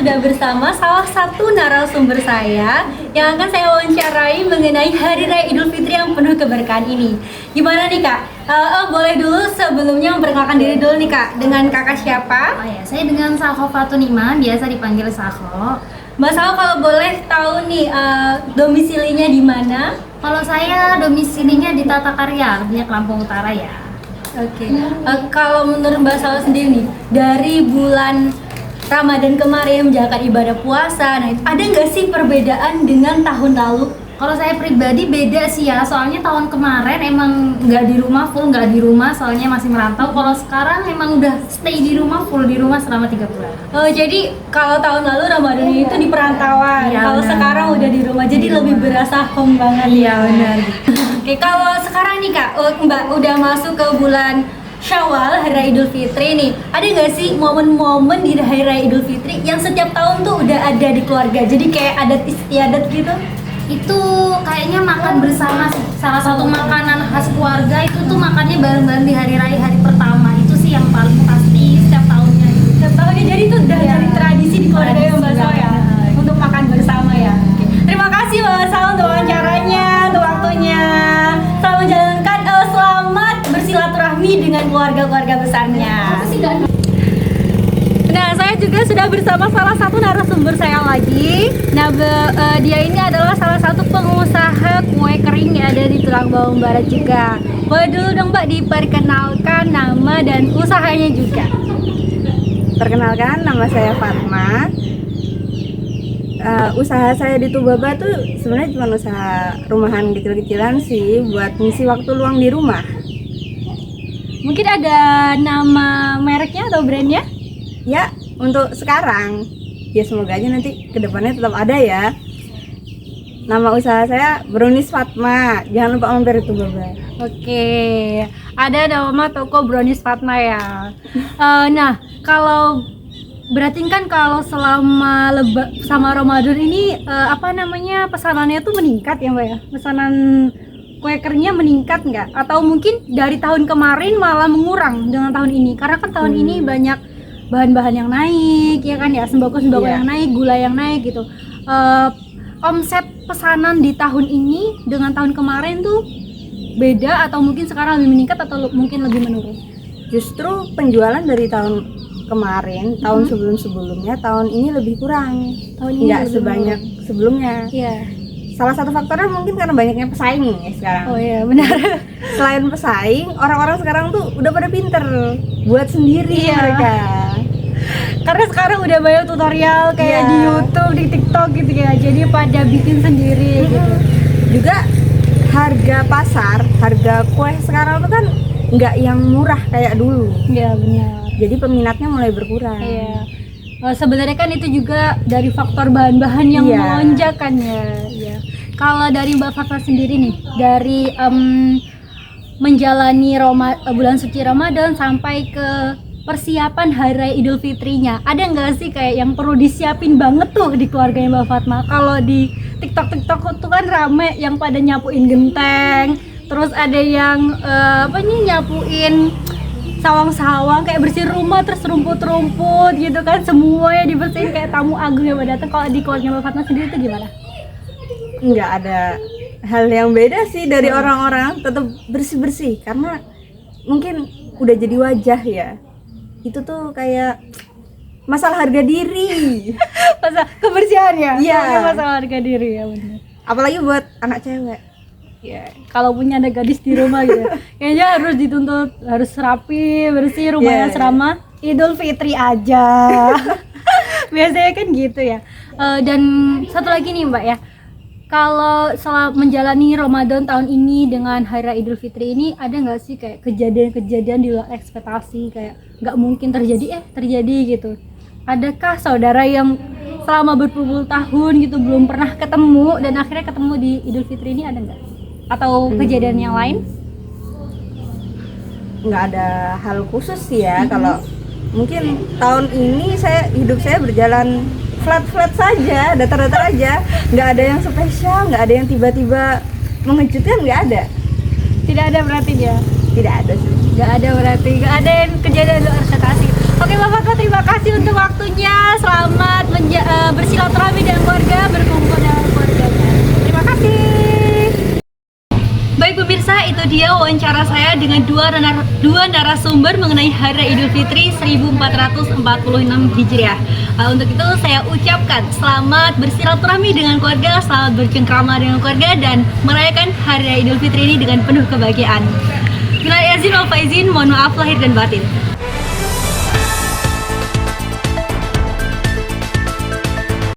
sudah bersama salah satu narasumber saya yang akan saya wawancarai mengenai Hari Raya Idul Fitri yang penuh keberkahan ini. Gimana nih Kak? Boleh dulu sebelumnya memperkenalkan diri dulu nih Kak. Dengan Kakak siapa? Oh ya, saya dengan Sakho Fatunima, biasa dipanggil Sakho. Mbak Sao, kalau boleh tahu nih domisilinya di mana? Kalau saya domisilinya di Tata Karya, artinya Lampung Utara ya. Oke. Kalau menurut Mbak Sao sendiri nih, dari bulan Ramadan kemarin menjalankan ibadah puasa, nah ada nggak sih perbedaan dengan tahun lalu? Kalau saya pribadi beda sih ya, soalnya tahun kemarin emang nggak di rumah, full nggak di rumah, soalnya masih merantau. Kalau sekarang emang udah stay di rumah, full di rumah selama 3 bulan. Oh, jadi kalau tahun lalu Ramadan itu di perantauan, Iya, kalau benar. sekarang udah di rumah, jadi Di lebih rumah. berasa home banget. Iya, benar. Oke, kalau sekarang nih Kak, Mbak udah masuk ke bulan Syawal, Hari Raya Idul Fitri nih. Ada nggak sih momen-momen di Hari Raya Idul Fitri yang setiap tahun tuh udah ada di keluarga? Jadi kayak adat istiadat gitu? Itu kayaknya makan bersama sih. Salah satu makanan khas keluarga itu tuh makannya bareng-bareng di hari raya hari pertama. Itu sih yang paling pasti setiap tahunnya. Setiap tahunnya, jadi itu udah Iya. jadi tradisi di keluarga ya Mbak Tradisi Sao ya? banget. Untuk makan bersama ya. Oke. Terima kasih Mbak Sao untuk wawancaranya, untuk waktunya. Selamat menjalankan, selamat bersilaturahmi dengan keluarga-keluarga besarnya. Nah, saya juga sudah bersama salah satu narasumber saya lagi. Nah, dia ini adalah salah satu pengusaha kue kering yang ada di Tulang Bawang Barat juga. Boleh dulu dong Mbak diperkenalkan nama dan usahanya juga. Perkenalkan, nama saya Fatma. Usaha saya di Tubaba tuh sebenarnya cuma usaha rumahan kecil-kecilan sih, buat ngisi waktu luang di rumah. Mungkin ada nama mereknya atau brandnya? Ya, untuk sekarang, ya semoga aja nanti kedepannya tetap ada ya. Nama usaha saya Brownies Fatma. Jangan lupa mampir di Tubaba. Oke, ada nama toko Brownies Fatma ya. Nah, kalau berarti kan kalau selama sama Ramadan ini pesanannya tuh meningkat ya Mbak ya? Pesanan kue keringnya meningkat nggak? Atau mungkin dari tahun kemarin malah mengurang dengan tahun ini? Karena kan tahun ini banyak bahan-bahan yang naik ya kan ya, sembako-sembako Iya. yang naik, gula yang naik gitu. Omset pesanan di tahun ini dengan tahun kemarin tuh beda atau mungkin sekarang lebih meningkat atau mungkin lebih menurun? Justru penjualan dari tahun kemarin, tahun sebelum-sebelumnya, tahun ini lebih kurang. Tahun ini Nggak lebih sebanyak sebelumnya. Iya. Salah satu faktornya mungkin karena banyaknya pesaing ya sekarang. Oh iya, benar. Selain pesaing, orang-orang sekarang tuh udah pada pinter buat sendiri Iya. mereka. Karena sekarang udah banyak tutorial kayak Iya. di YouTube, di TikTok gitu ya. Jadi pada bikin sendiri gitu. Juga harga pasar, harga kue sekarang tuh kan nggak yang murah kayak dulu. Iya, benar. Jadi peminatnya mulai berkurang. Iya. Sebenarnya kan itu juga dari faktor bahan-bahan yang Iya. melonjak kan ya. Iya. Kalau dari Mbak Fatma sendiri nih, dari menjalani bulan suci Ramadan sampai ke persiapan Hari Raya Idul Fitrinya, ada nggak sih kayak yang perlu disiapin banget tuh di keluarganya Mbak Fatma? Kalau di TikTok tuh kan rame yang pada nyapuin genteng, terus ada yang nyapuin sawang-sawang, kayak bersih rumah terus rumput-rumput gitu kan, semuanya dibersihin kayak tamu agung yang datang. Kalau di keluarga Mbak Fatma sendiri itu gimana? Nggak ada hal yang beda sih dari orang-orang, tetap bersih-bersih karena mungkin udah jadi wajah ya. Itu tuh kayak masalah harga diri. Masa kebersihan ya? Iya. Soalnya masalah harga diri ya, benar. Apalagi buat anak cewek. Ya, kalau punya ada gadis di rumah gitu, kayaknya harus dituntut harus rapi, bersih rumahnya Iya. selama Idul Fitri aja. Biasanya kan gitu ya. Dan satu lagi nih Mbak ya, kalau selama menjalani Ramadan tahun ini dengan Hari Raya Idul Fitri ini, ada nggak sih kayak kejadian-kejadian di luar ekspektasi, kayak nggak mungkin terjadi gitu? Adakah saudara yang selama berpuluh tahun gitu belum pernah ketemu dan akhirnya ketemu di Idul Fitri ini, ada nggak? Atau kejadian yang lain? Nggak ada hal khusus sih ya. Kalau mungkin tahun ini hidup saya berjalan flat saja, datar-datar aja, nggak ada yang spesial, nggak ada yang tiba-tiba mengejutkan, nggak ada. Tidak ada berarti ya? Tidak ada sih. Nggak ada berarti, nggak ada yang kejadian luar ekspektasi. Oke Bapak, terima kasih untuk waktunya. Selamat bersilaturahmi dengan keluarga, berkumpul dengan keluarganya. Terima kasih. Baik pemirsa, itu dia wawancara saya dengan dua narasumber mengenai Hari Raya Idul Fitri 1446 Hijriah. Untuk itu saya ucapkan selamat bersilaturahmi dengan keluarga, selamat bercengkrama dengan keluarga, dan merayakan Hari Raya Idul Fitri ini dengan penuh kebahagiaan. Minal aizin wal faizin, mohon maaf lahir dan batin.